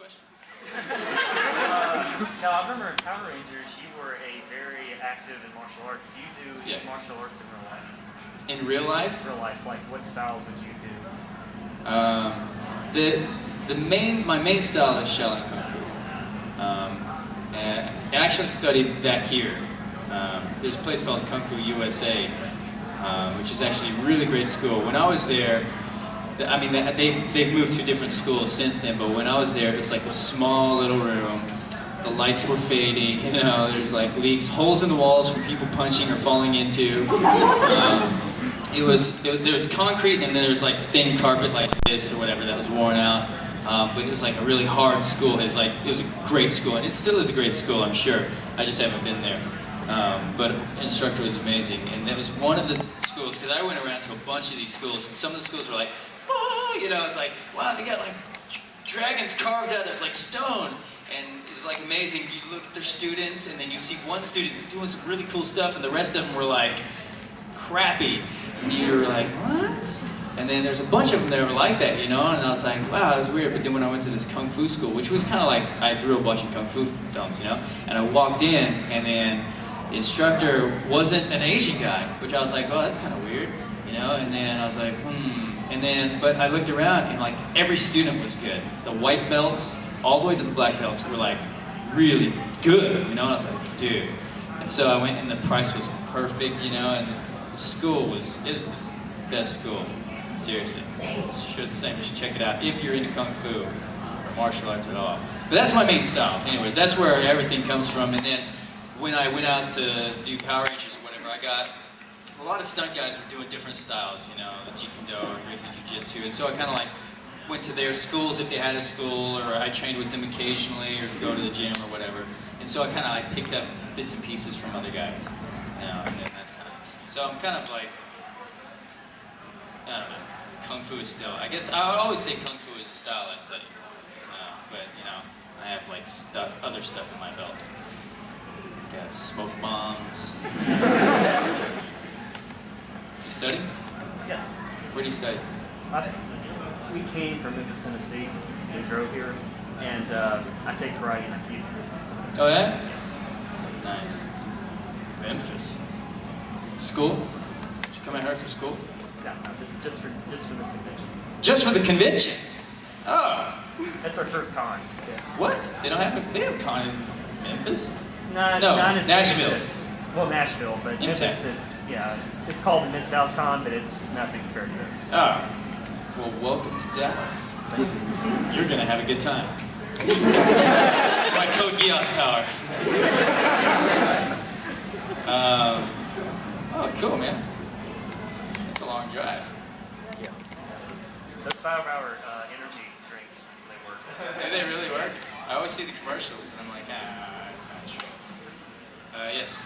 question? Now, I remember in Power Rangers, you were very active in martial arts. You do martial arts in real life. In real life? Real life, like what styles would you do? My main style is Shaolin Kung Fu. And I actually studied that here. There's a place called Kung Fu USA, which is actually a really great school. When I was there, I mean, they've moved to different schools since then, but when I was there, it was like a small little room. The lights were fading, you know, there's like leaks, holes in the walls from people punching or falling into. There was concrete, and then there was like thin carpet like this or whatever that was worn out. But it was like a really hard school. It was a great school, and it still is a great school, I'm sure. I just haven't been there. But the instructor was amazing, and that was one of the schools, because I went around to a bunch of these schools, and some of the schools were like, oh, you know, it's like, wow, they got like dragons carved out of like stone, and it's like amazing. You look at their students, and then you see one student who's doing some really cool stuff, and the rest of them were like crappy, and you were like, what? And then there's a bunch of them that were like that, you know, and I was like, wow, that was weird. But then when I went to this Kung Fu school, which was kind of like, I grew up watching Kung Fu films, you know, and I walked in, and then the instructor wasn't an Asian guy, which I was like, oh, that's kind of weird, you know, and then I was like, and then, but I looked around, and like every student was good. The white belts, all the way to the black belts, were like really good, you know, and I was like, dude. And so I went, and the price was perfect, you know, and the school it was the best school. Seriously, it's the same. You should check it out if you're into Kung Fu or martial arts at all. But that's my main style. Anyways, that's where everything comes from. And then when I went out to do Power Rangers or whatever, I got a lot of stunt guys were doing different styles, you know, the Jeet Kune Do or Gracie Jiu-Jitsu. And so I kind of like went to their schools if they had a school, or I trained with them occasionally, or go to the gym or whatever. And so I kind of like picked up bits and pieces from other guys, you know, and then that's kind of, so I'm kind of like, I don't know. Kung Fu is still, I guess I would always say Kung Fu is a style I study. But, you know, I have like other stuff in my belt. Got smoke bombs. Did you study? Yes. Where do you study? We came from Memphis, Tennessee, and drove here, and I take karate and Aikido. Oh yeah? Nice. Memphis. School? Did you come out here for school? No, just for this convention. Just for the convention? Oh. That's our first con. Yeah. What? They have con in Memphis? No, not as Nashville. Memphis. Well, Nashville, but Memphis, it's called the Mid-South Con, but it's nothing compared to this. Oh. Well, welcome to Dallas. You're gonna have a good time. It's my code Geass power. Oh, cool, man. That's a long drive. Yeah. Those 5-hour energy drinks, they work. Do they really work? I always see the commercials, and I'm like, it's not true. Yes.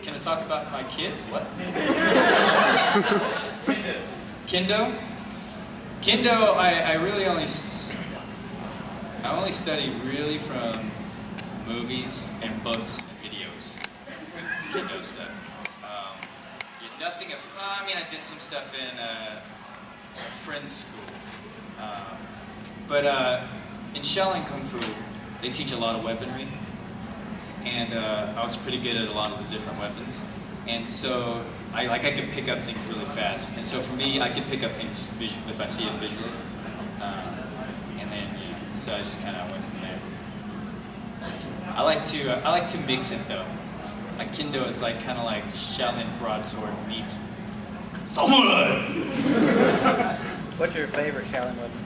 Can I talk about my kids? What? Kendo? Kendo, I really only study really from movies and books and videos. Kendo stuff. Nothing of, I mean, I did some stuff in a friend's school. But in Shaolin Kung Fu, they teach a lot of weaponry. And I was pretty good at a lot of the different weapons. And so I could pick up things really fast. And so for me, I could pick up things if I see it visually. And then, so I just kind of went from there. I like to mix it though. Like Kendo is like kind of like Shaolin broadsword meets samurai. What's your favorite Shaolin weapon?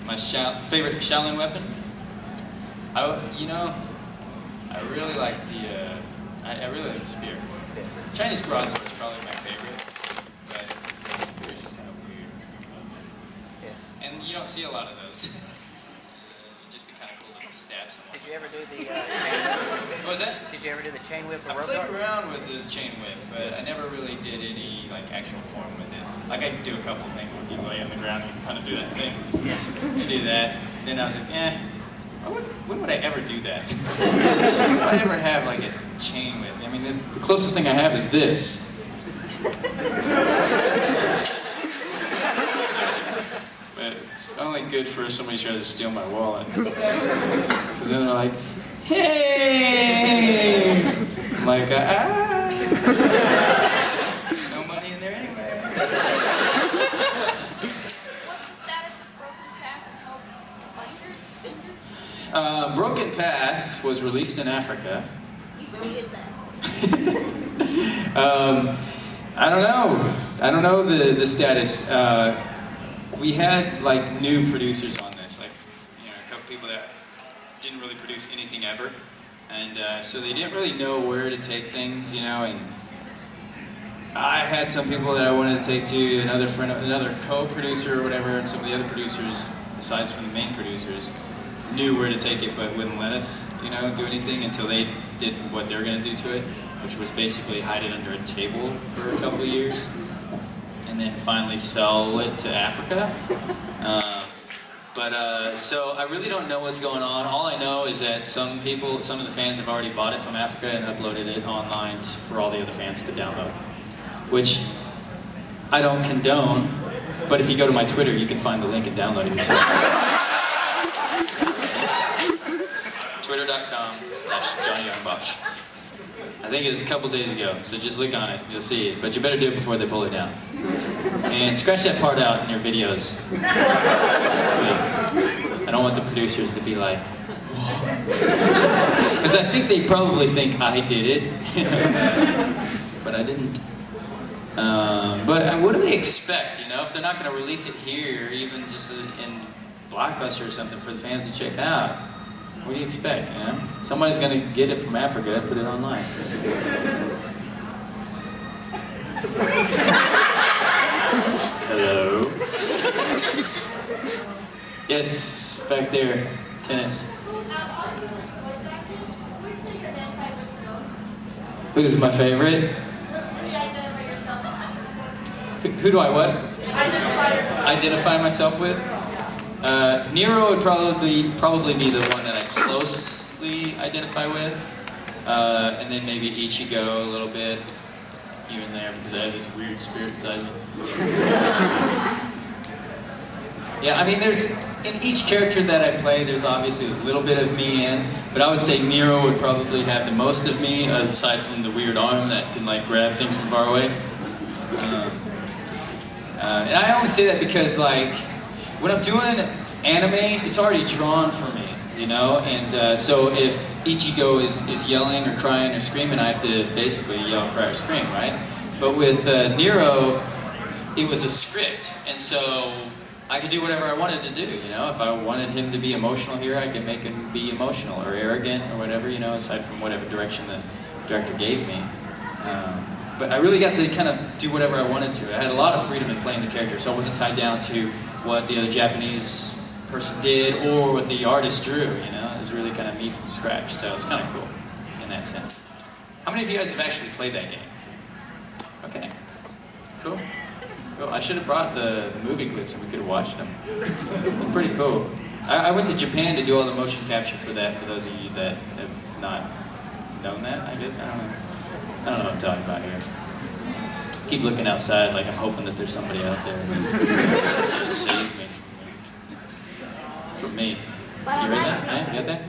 My favorite Shaolin weapon? I really like the spear. Chinese broadsword is probably my favorite, but the spear is just kind of weird. Yeah. And you don't see a lot of those. It'd just be kind of cool to stab someone. Did you ever do the chain whip? What was that? Did you ever do the chain whip or I rope played dart? around with the chain whip, but I never really did any like actual form with it. Like I could do a couple things when you lay on the ground and kind of do that thing. Yeah. Do that. Then I was like, when would I ever do that? When would I ever have like a chain whip? I mean, the closest thing I have is this. But it's only only good for if somebody tries to steal my wallet. Because then they're like, hey! I'm like, no money in there anyway. What's the status of Broken Path and how Broken Path was released in Africa. you tweeted that? I don't know the status. We had like new producers on this, like a couple people that didn't really produce anything ever, and so they didn't really know where to take things, and I had some people that I wanted to take to another friend, another co-producer or whatever, and some of the other producers, aside from the main producers, knew where to take it, but wouldn't let us, do anything until they did what they were going to do to it, which was basically hide it under a table for a couple of years, and then finally sell it to Africa. So I really don't know what's going on. All I know is that some of the fans have already bought it from Africa and uploaded it online for all the other fans to download, which I don't condone, but if you go to my Twitter, you can find the link and download it yourself. Twitter.com/Yong Bosch. I think it was a couple days ago, so just look on it, you'll see it. But you better do it before they pull it down. And scratch that part out in your videos, please. I don't want the producers to be like, whoa. Because I think they probably think I did it, but I didn't. But what do they expect, if they're not going to release it here, even just in Blockbuster or something for the fans to check out? What do you expect, Somebody's going to get it from Africa and put it online. Hello? Yes, back there. Tennis. Who's my favorite? Who do I what? Identify myself with? Nero would probably be the one that I closely identify with, and then maybe Ichigo a little bit, here and there, because I have this weird spirit inside me. Yeah, I mean, in each character that I play, there's obviously a little bit of me in, but I would say Nero would probably have the most of me, aside from the weird arm that can like grab things from far away. And I only say that because like, when I'm doing anime, it's already drawn for me, and so if Ichigo is yelling or crying or screaming, I have to basically yell, cry, or scream, right? But with Nero, it was a script, and so I could do whatever I wanted to do, If I wanted him to be emotional here, I could make him be emotional or arrogant or whatever, aside from whatever direction the director gave me. But I really got to kind of do whatever I wanted to. I had a lot of freedom in playing the character, so I wasn't tied down to what the other Japanese person did or what the artist drew, It was really kind of me from scratch, so it's kind of cool in that sense. How many of you guys have actually played that game? Okay, cool. I should have brought the movie clips and we could have watched them. They're pretty cool. I went to Japan to do all the motion capture for that, for those of you that have not known that, I guess. I don't know what I'm talking about here. Keep looking outside like I'm hoping that there's somebody out there to save me from me. You read that? Yeah, you got that?